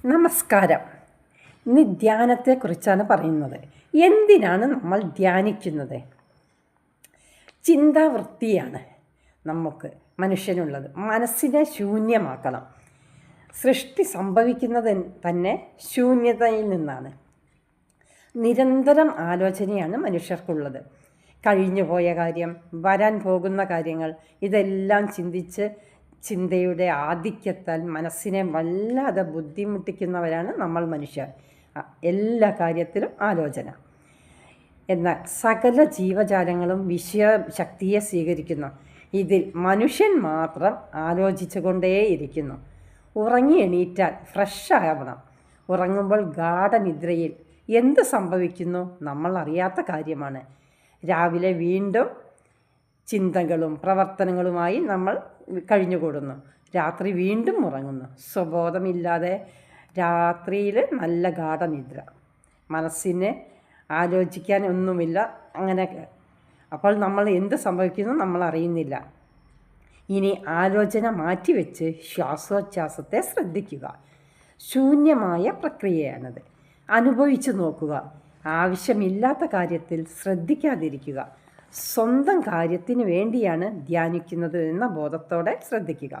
നമസ്കാരം. ഇന്ന് ധ്യാനത്തെക്കുറിച്ചാണ് പറയുന്നത്. എന്തിനാണ് നമ്മൾ ധ്യാനിക്കുന്നത്? ചിന്താവൃത്തിയാണ് നമുക്ക് മനുഷ്യനുള്ളത്. മനസ്സിനെ ശൂന്യമാക്കണം. സൃഷ്ടി സംഭവിക്കുന്നത് തന്നെ ശൂന്യതയിൽ നിന്നാണ്. നിരന്തരം ആലോചനയാണ് മനുഷ്യർക്കുള്ളത്. കഴിഞ്ഞുപോയ കാര്യം, വരാൻ പോകുന്ന കാര്യങ്ങൾ, ഇതെല്ലാം ചിന്തിച്ച് ചിന്തയുടെ ആധിക്യത്താൽ മനസ്സിനെ വല്ലാതെ ബുദ്ധിമുട്ടിക്കുന്നവരാണ് നമ്മൾ മനുഷ്യർ. എല്ലാ കാര്യത്തിലും ആലോചന. എന്നാൽ സകല ജീവജാലങ്ങളും വിഷയശക്തിയെ സ്വീകരിക്കുന്നു. ഇതിൽ മനുഷ്യൻ മാത്രം ആലോചിച്ചു കൊണ്ടേയിരിക്കുന്നു. ഉറങ്ങി എണീറ്റാൽ ഫ്രഷ് ആവണം. ഉറങ്ങുമ്പോൾ ഗാഢനിദ്രയിൽ എന്ത് സംഭവിക്കുന്നു നമ്മൾ അറിയാത്ത കാര്യമാണ്. രാവിലെ വീണ്ടും ചിന്തകളും പ്രവർത്തനങ്ങളുമായി നമ്മൾ കഴിഞ്ഞുകൂടുന്നു. രാത്രി വീണ്ടും ഉറങ്ങുന്നു. സ്വബോധമില്ലാതെ രാത്രിയിൽ നല്ല ഗാഢനിദ്ര. മനസ്സിന് ആലോചിക്കാൻ ഒന്നുമില്ല. അങ്ങനെ അപ്പോൾ നമ്മൾ എന്ത് സംഭവിക്കുന്നു നമ്മൾ അറിയുന്നില്ല. ഇനി ആലോചന മാറ്റിവെച്ച് ശ്വാസോച്ഛ്വാസത്തെ ശ്രദ്ധിക്കുക. ശൂന്യമായ പ്രക്രിയയാണത്. അനുഭവിച്ചു നോക്കുക. ആവശ്യമില്ലാത്ത കാര്യത്തിൽ ശ്രദ്ധിക്കാതിരിക്കുക. സ്വന്തം കാര്യത്തിന് വേണ്ടിയാണ് ധ്യാനിക്കുന്നത് എന്ന ബോധത്തോടെ ശ്രദ്ധിക്കുക.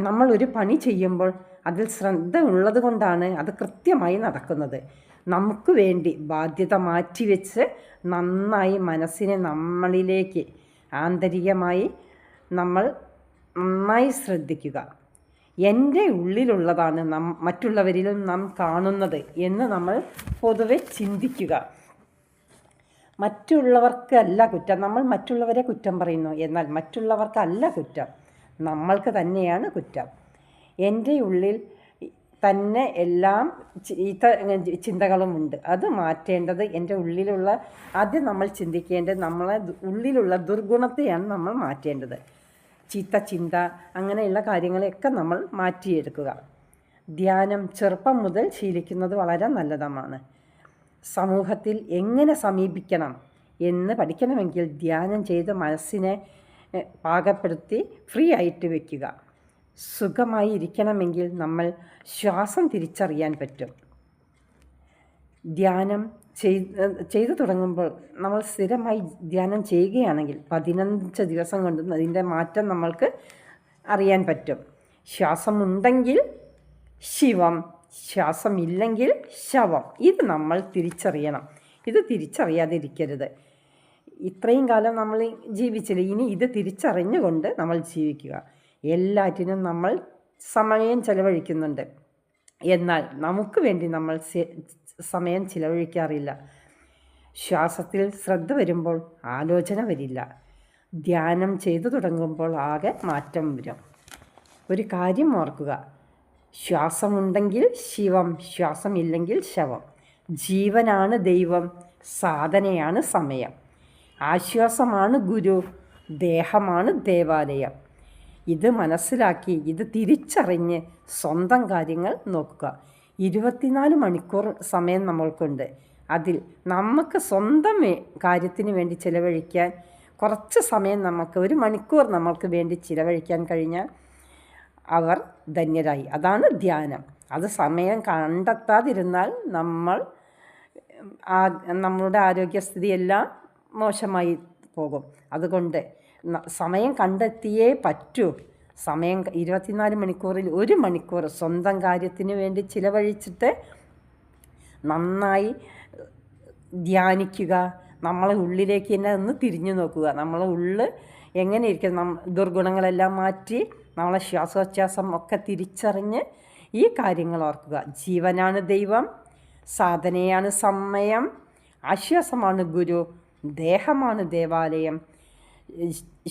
നമ്മളൊരു പണി ചെയ്യുമ്പോൾ അതിൽ ശ്രദ്ധ ഉള്ളത് കൊണ്ടാണ് അത് കൃത്യമായി നടക്കുന്നത്. നമുക്ക് വേണ്ടി ബാധ്യത മാറ്റിവെച്ച് നന്നായി മനസ്സിനെ നമ്മളിലേക്ക് ആന്തരികമായി നമ്മൾ നന്നായി ശ്രദ്ധിക്കുക. എൻ്റെ ഉള്ളിലുള്ളതാണ് മറ്റുള്ളവരിലും നാം കാണുന്നത് എന്ന് നമ്മൾ പൊതുവെ ചിന്തിക്കുക. മറ്റുള്ളവർക്കല്ല കുറ്റം. നമ്മൾ മറ്റുള്ളവരെ കുറ്റം പറയുന്നു, എന്നാൽ മറ്റുള്ളവർക്കല്ല കുറ്റം, നമ്മൾക്ക് തന്നെയാണ് കുറ്റം. എൻ്റെ ഉള്ളിൽ തന്നെ എല്ലാം ചിന്തകളുമുണ്ട്. അത് മാറ്റേണ്ടത് എൻ്റെ ഉള്ളിലുള്ള, ആദ്യം നമ്മൾ ചിന്തിക്കേണ്ടത് നമ്മളെ ഉള്ളിലുള്ള ദുർഗുണത്തെയാണ് നമ്മൾ മാറ്റേണ്ടത്. ചീത്ത ചിന്ത, അങ്ങനെയുള്ള കാര്യങ്ങളെയൊക്കെ നമ്മൾ മാറ്റിയെടുക്കുക. ധ്യാനം ചെറുപ്പം മുതൽ ശീലിക്കുന്നത് വളരെ നല്ലതാണ്. സമൂഹത്തിൽ എങ്ങനെ സമീപിക്കണം എന്ന് പഠിക്കണമെങ്കിൽ ധ്യാനം ചെയ്ത് മനസ്സിനെ പാകപ്പെടുത്തി ഫ്രീ ആയിട്ട് വയ്ക്കുക. സുഖമായി ഇരിക്കണമെങ്കിൽ നമ്മൾ ശ്വാസം തിരിച്ചറിയാൻ പറ്റും. ധ്യാനം ചെയ്തു തുടങ്ങുമ്പോൾ നമ്മൾ സ്ഥിരമായി ധ്യാനം ചെയ്യുകയാണെങ്കിൽ 15 ദിവസം കൊണ്ട് അതിൻ്റെ മാറ്റം നമ്മൾക്ക് അറിയാൻ പറ്റും. ശ്വാസമുണ്ടെങ്കിൽ ശിവം, ശ്വാസമില്ലെങ്കിൽ ശവം. ഇത് നമ്മൾ തിരിച്ചറിയണം. ഇത് തിരിച്ചറിയാതിരിക്കരുത്. ഇത്രയും കാലം നമ്മൾ ജീവിച്ചില്ല. ഇനി ഇത് തിരിച്ചറിഞ്ഞുകൊണ്ട് നമ്മൾ ജീവിക്കുക. എല്ലാറ്റിനും നമ്മൾ സമയം ചെലവഴിക്കുന്നുണ്ട്, എന്നാൽ നമുക്ക് വേണ്ടി നമ്മൾ സമയം ചിലവഴിക്കാറില്ല. ശ്വാസത്തിൽ ശ്രദ്ധ വരുമ്പോൾ ആലോചന വരില്ല. ധ്യാനം ചെയ്തു തുടങ്ങുമ്പോൾ ആകെ മാറ്റം വരും. ഒരു കാര്യം ഓർക്കുക, ശ്വാസമുണ്ടെങ്കിൽ ശിവം, ശ്വാസമില്ലെങ്കിൽ ശവം. ജീവനാണ് ദൈവം, സാധനയാണ് സമയം. ആശ്വാസമാണ് ഗുരു, ദേഹമാണ് ദേവാലയം. ഇത് മനസ്സിലാക്കി, ഇത് തിരിച്ചറിഞ്ഞ് സ്വന്തം കാര്യങ്ങൾ നോക്കുക. 24 മണിക്കൂർ സമയം നമ്മൾക്കുണ്ട്. അതിൽ നമുക്ക് സ്വന്തം കാര്യത്തിന് വേണ്ടി ചിലവഴിക്കാൻ കുറച്ച് സമയം, നമുക്ക് 1 മണിക്കൂർ നമ്മൾക്ക് വേണ്ടി ചിലവഴിക്കാൻ കഴിഞ്ഞാൽ അവർ ധന്യരായി. അതാണ് ധ്യാനം. അത് സമയം കണ്ടെത്താതിരുന്നാൽ നമ്മളുടെ ആരോഗ്യസ്ഥിതിയെല്ലാം മോശമായി പോകും. അതുകൊണ്ട് സമയം കണ്ടെത്തിയേ പറ്റൂ. സമയം 24 മണിക്കൂറിൽ 1 മണിക്കൂർ സ്വന്തം കാര്യത്തിന് വേണ്ടി ചിലവഴിച്ചിട്ട് നന്നായി ധ്യാനിക്കുക. നമ്മളെ ഉള്ളിലേക്ക് തന്നെ ഒന്ന് തിരിഞ്ഞു നോക്കുക. നമ്മളെ ഉള്ളിൽ എങ്ങനെ ഇരിക്കും, ദുർഗുണങ്ങളെല്ലാം മാറ്റി നമ്മളെ ശ്വാസോച്ഛ്വാസം ഒക്കെ തിരിച്ചറിഞ്ഞ് ഈ കാര്യങ്ങൾ ഓർക്കുക. ജീവനാണ് ദൈവം, സാധനയാണ് സമയം, ആശ്വാസമാണ് ഗുരു, ദേഹമാണ് ദേവാലയം.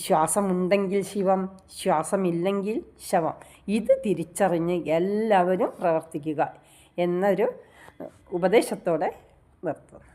ശ്വാസമുണ്ടെങ്കിൽ ശിവം, ശ്വാസമില്ലെങ്കിൽ ശവം. ഇത് തിരിച്ചറിഞ്ഞ് എല്ലാവരും പ്രവർത്തിക്കുക എന്നൊരു ഉപദേശത്തോടെ നിർത്തുന്നു.